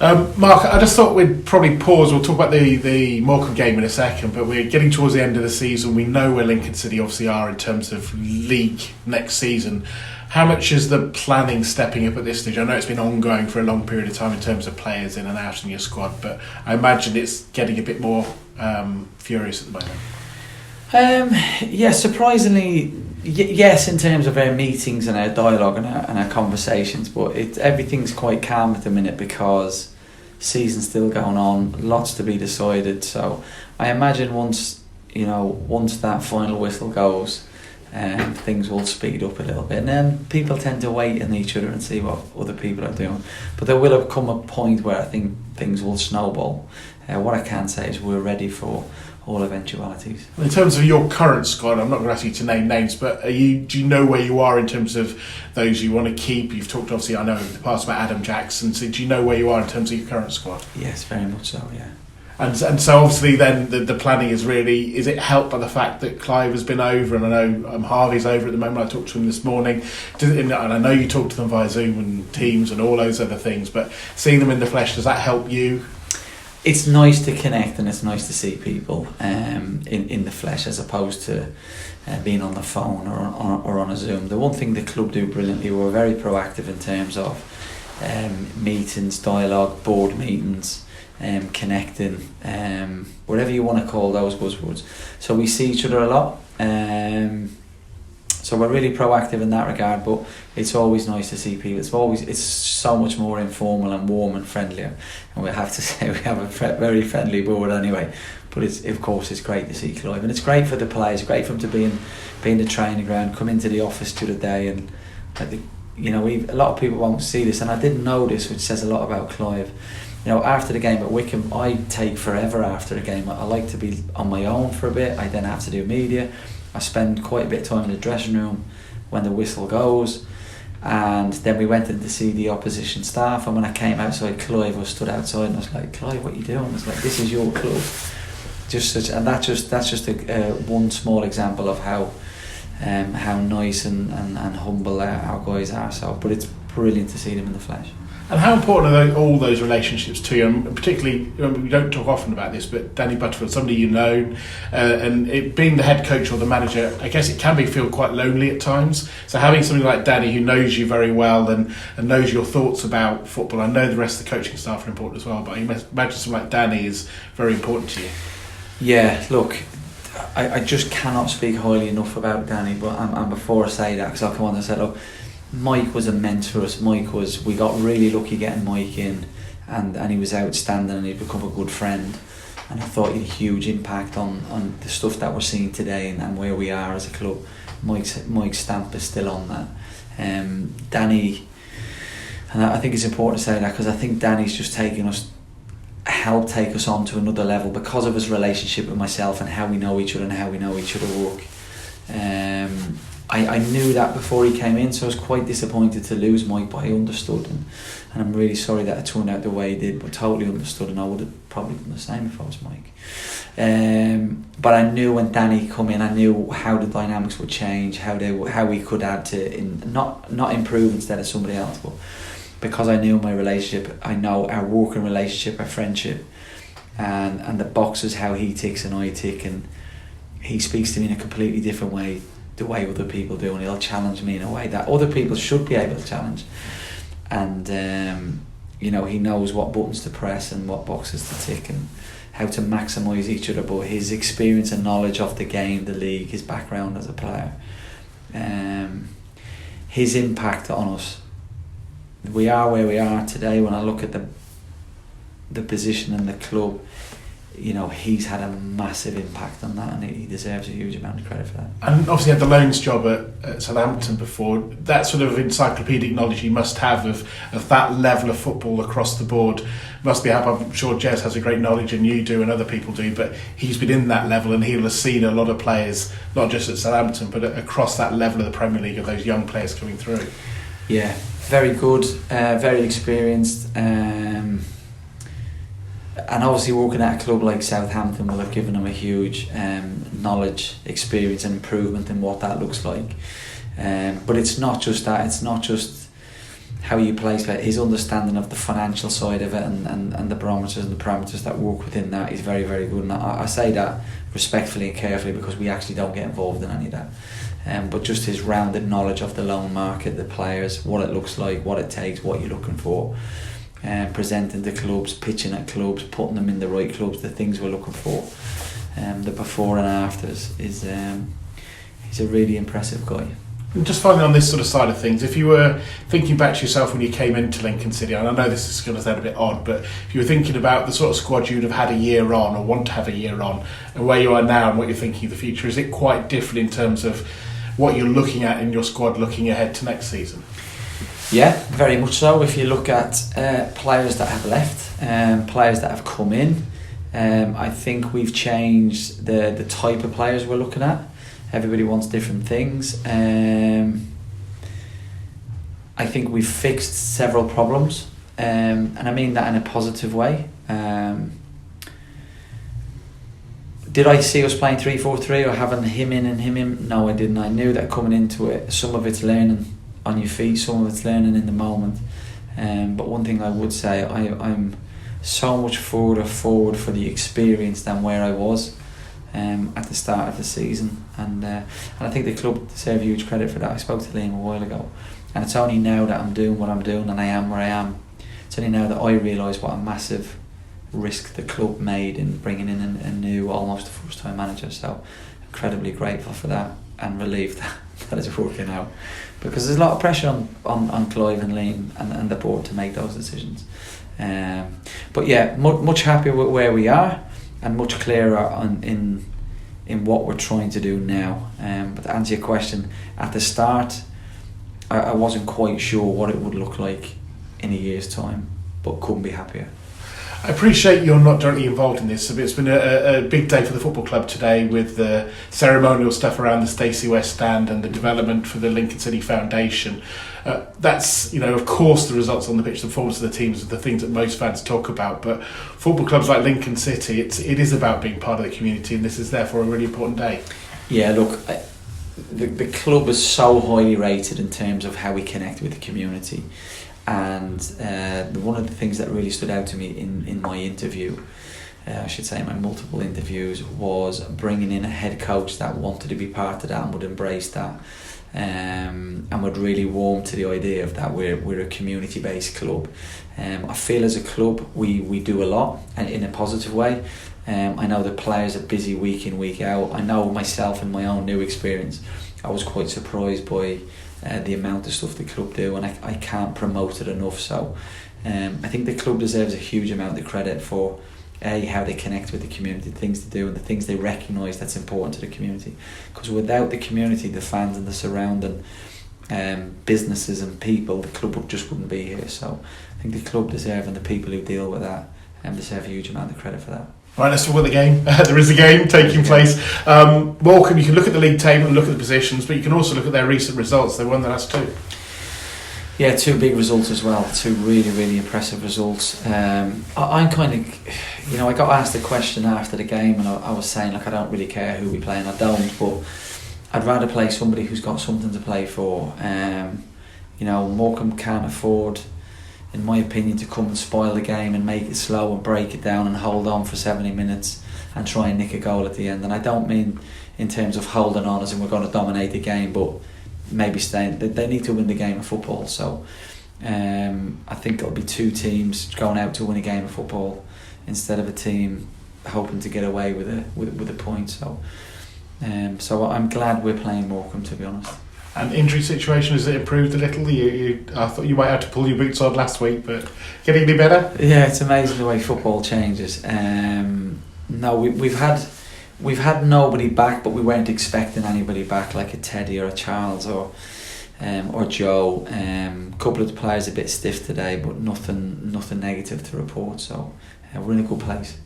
Mark, I just thought we'd probably pause. We'll talk about the Morecambe game in a second, but we're getting towards the end of the season. We know where Lincoln City obviously are in terms of league next season. How much is the planning stepping up at this stage? I know it's been ongoing for a long period of time in terms of players in and out in your squad, but I imagine it's getting a bit more furious at the moment. Yeah, surprisingly, yes, in terms of our meetings and our dialogue and our conversations, but everything's quite calm at the minute because season's still going on, lots to be decided. So I imagine once that final whistle goes, things will speed up a little bit, and then people tend to wait on each other and see what other people are doing. But there will come a point where I think things will snowball. What I can say is we're ready for all eventualities. In terms of your current squad, I'm not going to ask you to name names, but do you know where you are in terms of those you want to keep? You've talked obviously, I know in the past about Adam Jackson, so do you know where you are in terms of your current squad? Yes, very much so, yeah. And so obviously then the planning is it helped by the fact that Clive has been over, and I know Harvey's over at the moment. I talked to him this morning, and I know you talk to them via Zoom and Teams and all those other things, but seeing them in the flesh, does that help you? It's nice to connect, and it's nice to see people in the flesh as opposed to being on the phone or on a Zoom. The one thing the club do brilliantly, we're very proactive in terms of meetings, dialogue, board meetings, connecting, whatever you want to call those buzzwords. So we see each other a lot. So we're really proactive in that regard, but it's always nice to see people. It's so much more informal and warm and friendlier. And we have to say we have a very friendly board anyway. But of course it's great to see Clive, and it's great for the players. Great for them to be in the training ground, come into the office through the day, and a lot of people won't see this, and I didn't know this, which says a lot about Clive. After the game at Wickham, I take forever after the game. I like to be on my own for a bit. I then have to do media. I spend quite a bit of time in the dressing room when the whistle goes, and then we went in to see the opposition staff, and when I came outside, Clive was stood outside, and I was like, Clive, what are you doing? I was like, this is your club. That's just one small example of how nice and humble our guys are. So, but it's brilliant to see them in the flesh. And how important are all those relationships to you? And particularly, we don't talk often about this, but Danny Butterfield, somebody you know, and it being the head coach or the manager, I guess it can feel quite lonely at times. So having somebody like Danny who knows you very well and knows your thoughts about football, I know the rest of the coaching staff are important as well, but I imagine somebody like Danny is very important to you. Yeah, look, I just cannot speak highly enough about Danny, but and before I say that, because I'll come on and say, look, Mike was immense for us. We got really lucky getting Mike in, and he was outstanding, and he'd become a good friend, and I thought he had a huge impact on the stuff that we're seeing today and where we are as a club. Mike's stamp is still on that. Danny, and I think it's important to say that because I think Danny's just helped take us on to another level because of his relationship with myself and how we know each other and how we know each other work. I knew that before he came in, so I was quite disappointed to lose Mike, but I understood, and I'm really sorry that it turned out the way it did, but totally understood, and I would have probably done the same if I was Mike. But I knew when Danny come in, I knew how the dynamics would change, how we could add to not improve instead of somebody else, but because I knew my relationship, I know our working relationship, our friendship, and the boxes, how he ticks and I tick, and he speaks to me in a completely different way, the way other people do, and he'll challenge me in a way that other people should be able to challenge. And he knows what buttons to press and what boxes to tick and how to maximise each other. But his experience and knowledge of the game, the league, his background as a player, his impact on us. We are where we are today. When I look at the position in the club, he's had a massive impact on that, and he deserves a huge amount of credit for that. And obviously had the loans job at Southampton before. That sort of encyclopedic knowledge you must have of that level of football across the board must be I'm sure Jez has a great knowledge, and you do, and other people do, but he's been in that level, and he'll have seen a lot of players, not just at Southampton, but across that level of the Premier League, of those young players coming through. Yeah, very good, very experienced. And obviously working at a club like Southampton will have given him a huge knowledge, experience and improvement in what that looks like. But it's not just that, it's not just how you place it, his understanding of the financial side of it and the barometers and the parameters that work within that is very, very good. And I say that respectfully and carefully because we actually don't get involved in any of that. But just his rounded knowledge of the loan market, the players, what it looks like, what it takes, what you're looking for, presenting to clubs, pitching at clubs, putting them in the right clubs, the things we're looking for, the before and afters is he's a really impressive guy. And just finally on this sort of side of things, if you were thinking back to yourself when you came into Lincoln City, and I know this is going to sound a bit odd, but if you were thinking about the sort of squad you'd have had a year on or want to have a year on, and where you are now and what you're thinking of the future, is it quite different in terms of what you're looking at in your squad looking ahead to next season? Yeah, very much so. If you look at players that have left, players that have come in, I think we've changed the type of players we're looking at. Everybody wants different things. I think we've fixed several problems, and I mean that in a positive way. Did I see us playing 3-4-3 or having him in and him in? No, I didn't. I knew that coming into it, some of it's learning on your feet, some of it's learning in the moment. But one thing I would say, I'm so much further forward for the experience than where I was at the start of the season, and I think the club deserve huge credit for that. I spoke to Liam a while ago, and it's only now that I'm doing what I'm doing and I am where I am, it's only now that I realise what a massive risk the club made in bringing in a new, almost first time manager. So incredibly grateful for that and relieved that it's working out, because there's a lot of pressure on Clive and Liam and the board to make those decisions. But yeah, much happier with where we are and much clearer in what we're trying to do now. But to answer your question, at the start I wasn't quite sure what it would look like in a year's time, but couldn't be happier. I appreciate you're not directly involved in this. It's been a big day for the football club today with the ceremonial stuff around the Stacey West stand and the development for the Lincoln City Foundation. That's, of course, the results on the pitch, the performance of the teams, are the things that most fans talk about. But football clubs like Lincoln City, it is about being part of the community, and this is therefore a really important day. Yeah, look, the club is so highly rated in terms of how we connect with the community. And one of the things that really stood out to me in my interview, I should say my multiple interviews, was bringing in a head coach that wanted to be part of that and would embrace that, and would really warm to the idea of that we're a community-based club. I feel as a club we do a lot, and in a positive way. I know the players are busy week in, week out. I know myself in my own new experience, I was quite surprised by the amount of stuff the club do, and I can't promote it enough. So I think the club deserves a huge amount of credit for how they connect with the community, the things they do and the things they recognise that's important to the community, because without the community, the fans and the surrounding businesses and people, the club just wouldn't be here. So I think the club deserve, and the people who deal with that deserve a huge amount of credit for that. Right, let's talk about the game. There is a game taking place. Morecambe, you can look at the league table and look at the positions, but you can also look at their recent results. They won the last two. Yeah, two big results as well. Two really, really impressive results. I'm kind of, I got asked a question after the game, and I was saying, I don't really care who we play, and I don't, but I'd rather play somebody who's got something to play for. Morecambe can't afford, in my opinion, to come and spoil the game and make it slow and break it down and hold on for 70 minutes and try and nick a goal at the end. And I don't mean in terms of holding on as in we're going to dominate the game, but maybe staying. They need to win the game of football. So I think it'll be two teams going out to win a game of football instead of a team hoping to get away with a point. So I'm glad we're playing Morecambe, to be honest. And injury situation, has it improved a little? I thought you might have to pull your boots on last week, but getting any better? Yeah, it's amazing the way football changes. No, we've had nobody back, but we weren't expecting anybody back, like a Teddy or a Charles or Joe. A couple of the players a bit stiff today, but nothing negative to report. So we're in a good place.